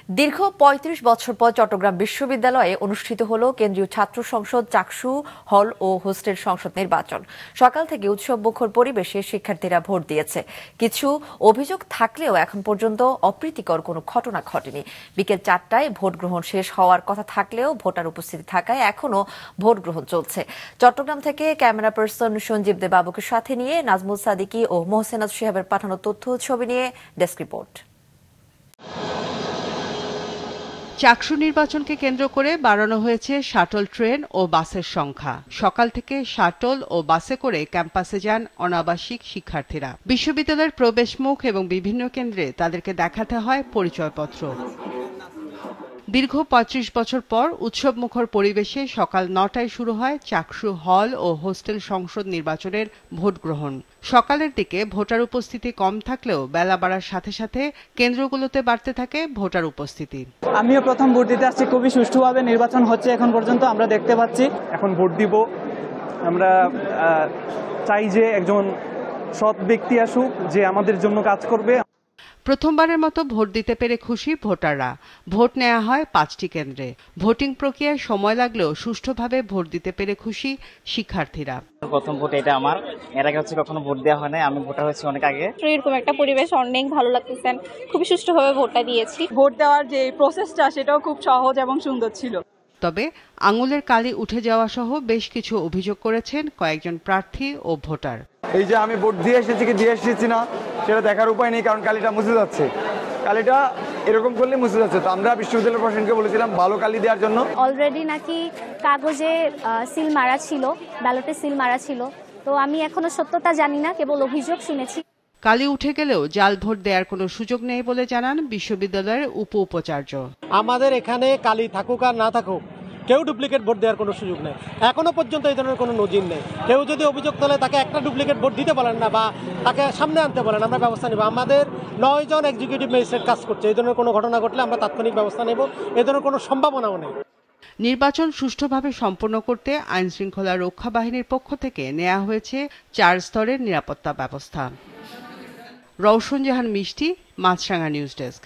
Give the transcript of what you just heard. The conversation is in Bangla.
দীর্ঘ ৩৫ বছর পর চট্টগ্রাম বিশ্ববিদ্যালয়ে অনুষ্ঠিত হলো কেন্দ্রীয় ছাত্র সংসদ চাকসু হল ও হোস্টেল সংসদ নির্বাচন। সকাল থেকে উৎসবমুখর পরিবেশে শিক্ষার্থীরা ভোট দিয়েছে। কিছু অভিযোগ থাকলেও এখন পর্যন্ত অপ্রীতিকর কোনো ঘটনা ঘটেনি। বিকেল ৪টায় ভোট গ্রহণ শেষ হওয়ার কথা থাকলেও ভোটার উপস্থিতি থাকায় এখনও ভোট গ্রহণ চলছে। চট্টগ্রাম থেকে ক্যামেরা পার্সন সঞ্জীব দে বাবুকে সাথে নিয়ে নাজমুল সাদিকি ও মোহসেনাত শিহাবের পাঠানো তথ্য ছবি নিয়ে ডেস্ক রিপোর্ট। চাকসু নির্বাচনকে কেন্দ্র করে বাড়ানো হয়েছে শাটল ট্রেন ও বাসের সংখ্যা। সকাল থেকে শাটল ও বাসে করে ক্যাম্পাসে যান অনাবাসিক শিক্ষার্থীরা। বিশ্ববিদ্যালয়ের প্রবেশমুখ এবং বিভিন্ন কেন্দ্রে তাদেরকে দেখাতে হয় পরিচয়পত্র। দীর্ঘ ৩৫ বছর পর উৎসবমুখর পরিবেশে সকাল ৯টায় শুরু হয় চাকসু হল ও হোস্টেল সংসদ নির্বাচনের ভোট গ্রহণ। সকালের দিকে ভোটার উপস্থিতি কম থাকলেও বেলা বাড়ার সাথে সাথে কেন্দ্রগুলোতে বাড়তে থাকে ভোটার উপস্থিতি। আমিও প্রথম ভোট দিতে আসছি। খুবই সুষ্ঠুভাবে নির্বাচন হচ্ছে এখন পর্যন্ত আমরা দেখতে পাচ্ছি। এখন ভোট দিব। আমরা চাই যে একজন সৎ ব্যক্তি আসুক যে আমাদের জন্য কাজ করবে। প্রথমবারের মতো ভোট দিতে পেরে খুশি ভোটাররা। ভোট নেওয়া হয় 5টি কেন্দ্রে। ভোটিং প্রক্রিয়ায় সময় লাগলেও সুষ্ঠুভাবে ভোট দিতে পেরে খুশি শিক্ষার্থীরা। প্রথম ভোট এটা আমার, এর আগে হচ্ছে কখনো ভোট দেওয়া হয় না। আমি ভোটার হয়েছি অনেক আগে। এরকম একটা পরিবেশ অনেক ভালো লাগতেছে। খুবই সুষ্ঠুভাবে ভোটটা দিয়েছি। ভোট দেওয়ার যে প্রসেসটা সেটাও খুব সহজ এবং সুন্দর ছিল। তবে আঙুলের কালি উঠে যাওয়া সহ বেশ কিছু অভিযোগ করেছেন কয়েকজন প্রার্থী ও ভোটার। এই যে আমি ভোট দিয়ে এসেছি কি দিয়ে এসেছি না সেটা দেখার উপায় নেই, কারণ কালিটা মুছে যাচ্ছে। কালিটা এরকম করলে মুছে যাচ্ছে। তো আমরা বিশ্ববিদ্যালয় প্রশাসনকে বলেছিলাম ভালো কালি দেওয়ার জন্য। অলরেডি নাকি কাগজে সিল মারা ছিল, ব্যালটে সিল মারা ছিল। তো আমি এখনো সত্যতা জানি না, কেবল অভিযোগ শুনেছি। কালি উঠে গেলেও জাল ভোট দেওয়ার কোনো সুযোগ নেই বলে জানান বিশ্ববিদ্যালয়ের উপাচার্য। আমাদের এখানে কালি থাকুক আর না থাকুক, কেউ ডুপ্লিকেট ভোট দেওয়ার কোনো সুযোগ নেই। এখনো পর্যন্ত এই ধরনের কোনো নজির নেই। কেউ যদি অভিযোগ তোলে তাকে একটা ডুপ্লিকেট ভোট দিতে বলেন না বা তাকে সামনে আনতে বলেন, আমরা ব্যবস্থা নেব। আমাদের 9 জন এক্সিকিউটিভ ম্যাজিস্ট্রেট কাজ করছে। এই ধরনের কোনো ঘটনা ঘটলে আমরা তাৎক্ষণিক ব্যবস্থা নেব। এই ধরনের কোনো সম্ভাবনাও নেই। নির্বাচন সুষ্ঠুভাবে সম্পন্ন করতে আইনশৃঙ্খলা রক্ষা বাহিনীর পক্ষ থেকে নেওয়া হয়েছে 4 স্তরের নিরাপত্তা ব্যবস্থা। রওশন জাহান মিষ্টি, মাছরাঙা নিউজ ডেস্ক।